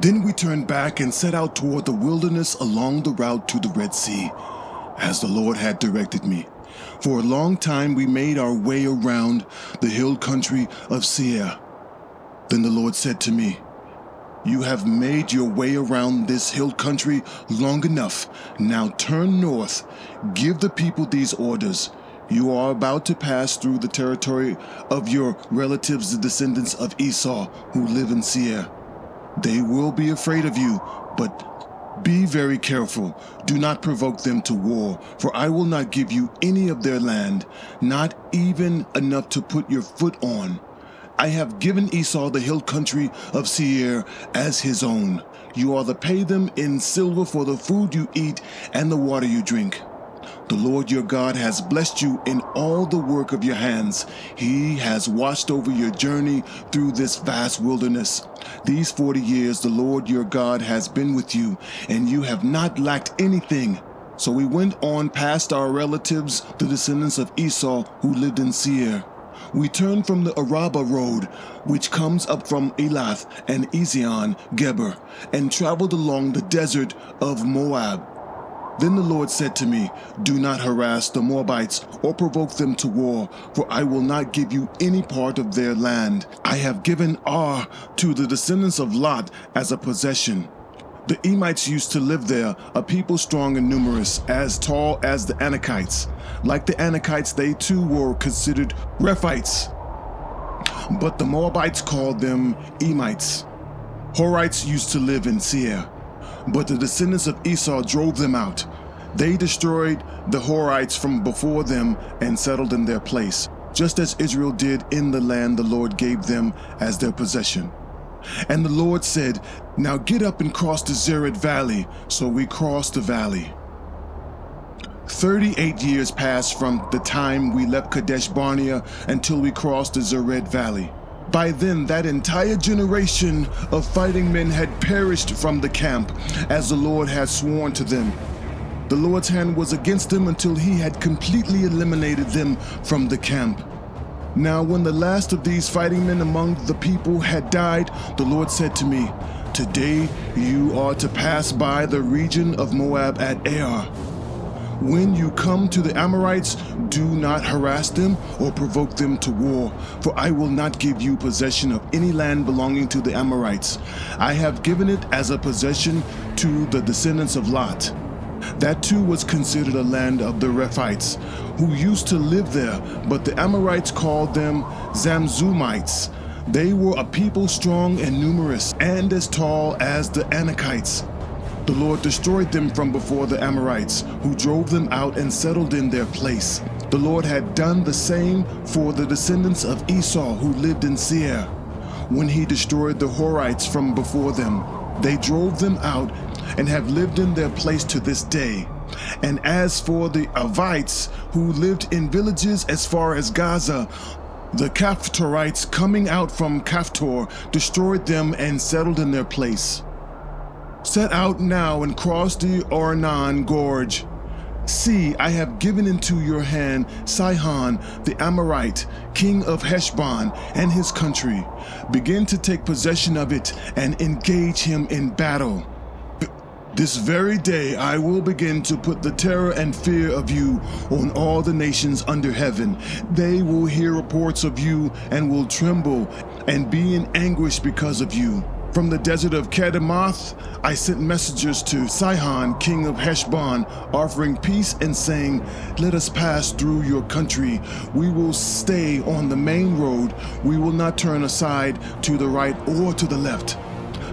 Then we turned back and set out toward the wilderness along the route to the Red Sea, as the Lord had directed me. For a long time we made our way around the hill country of Seir. Then the Lord said to me, "You have made your way around this hill country long enough. Now turn north. Give the people these orders. You are about to pass through the territory of your relatives, the descendants of Esau, who live in Seir. They will be afraid of you, but be very careful. Do not provoke them to war, for I will not give you any of their land, not even enough to put your foot on. I have given Esau the hill country of Seir as his own. You are to pay them in silver for the food you eat and the water you drink. The Lord your God has blessed you in all the work of your hands. He has watched over your journey through this vast wilderness. These 40 years the Lord your God has been with you, and you have not lacked anything." So we went on past our relatives, the descendants of Esau, who lived in Seir. We turned from the Arabah road, which comes up from Elath and Ezion Geber, and traveled along the desert of Moab. Then the Lord said to me, "Do not harass the Moabites or provoke them to war, for I will not give you any part of their land. I have given Ar to the descendants of Lot as a possession." The Emites used to live there, a people strong and numerous, as tall as the Anakites. Like the Anakites, they too were considered Rephites, but the Moabites called them Emites. Horites used to live in Seir, but the descendants of Esau drove them out. They destroyed the Horites from before them and settled in their place, just as Israel did in the land the Lord gave them as their possession. And the Lord said, "Now get up and cross the Zered Valley." So we crossed the valley. 38 years passed from the time we left Kadesh Barnea until we crossed the Zered Valley. By then, that entire generation of fighting men had perished from the camp, as the Lord had sworn to them. The Lord's hand was against them until he had completely eliminated them from the camp. Now, when the last of these fighting men among the people had died, the Lord said to me, "Today you are to pass by the region of Moab at Ar. When you come to the Amorites, do not harass them or provoke them to war, for I will not give you possession of any land belonging to the Amorites. I have given it as a possession to the descendants of Lot. That too was considered a land of the Rephites, who used to live there, but the Amorites called them Zamzumites. They were a people strong and numerous, and as tall as the Anakites. The Lord destroyed them from before the Amorites, who drove them out and settled in their place. The Lord had done the same for the descendants of Esau, who lived in Seir. When he destroyed the Horites from before them, they drove them out and have lived in their place to this day. And as for the Avites, who lived in villages as far as Gaza, the Caphtorites coming out from Caphtor destroyed them and settled in their place. Set out now and cross the Ornan Gorge. See, I have given into your hand Sihon the Amorite, king of Heshbon, and his country. Begin to take possession of it and engage him in battle. This very day I will begin to put the terror and fear of you on all the nations under heaven. They will hear reports of you and will tremble and be in anguish because of you. From the desert of Kedemoth, I sent messengers to Sihon, king of Heshbon, offering peace and saying, "Let us pass through your country. We will stay on the main road. We will not turn aside to the right or to the left.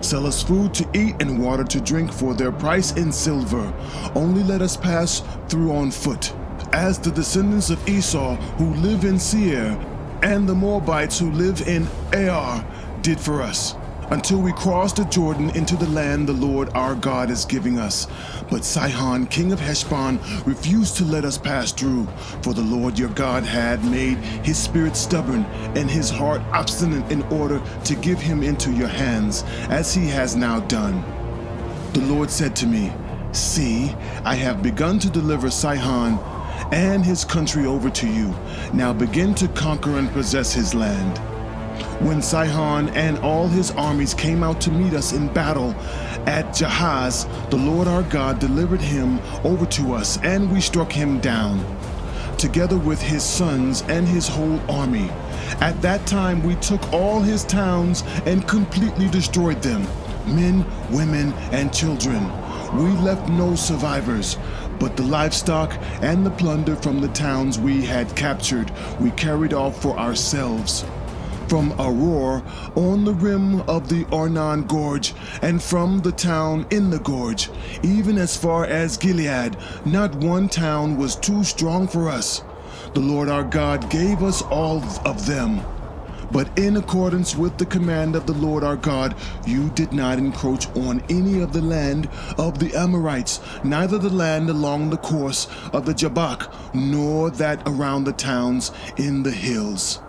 Sell us food to eat and water to drink for their price in silver. Only let us pass through on foot, as the descendants of Esau who live in Seir and the Moabites who live in Ar did for us, until we crossed the Jordan into the land the Lord our God is giving us. But Sihon, king of Heshbon, refused to let us pass through, for the Lord your God had made his spirit stubborn and his heart obstinate in order to give him into your hands, as he has now done. The Lord said to me, "See, I have begun to deliver Sihon and his country over to you. Now begin to conquer and possess his land." When Sihon and all his armies came out to meet us in battle at Jahaz, the Lord our God delivered him over to us, and we struck him down, together with his sons and his whole army. At that time we took all his towns and completely destroyed them, men, women, and children. We left no survivors, but the livestock and the plunder from the towns we had captured we carried off for ourselves. From Aroer on the rim of the Arnon Gorge, and from the town in the gorge, even as far as Gilead, not one town was too strong for us. The Lord our God gave us all of them. But in accordance with the command of the Lord our God, you did not encroach on any of the land of the Amorites, neither the land along the course of the Jabbok, nor that around the towns in the hills.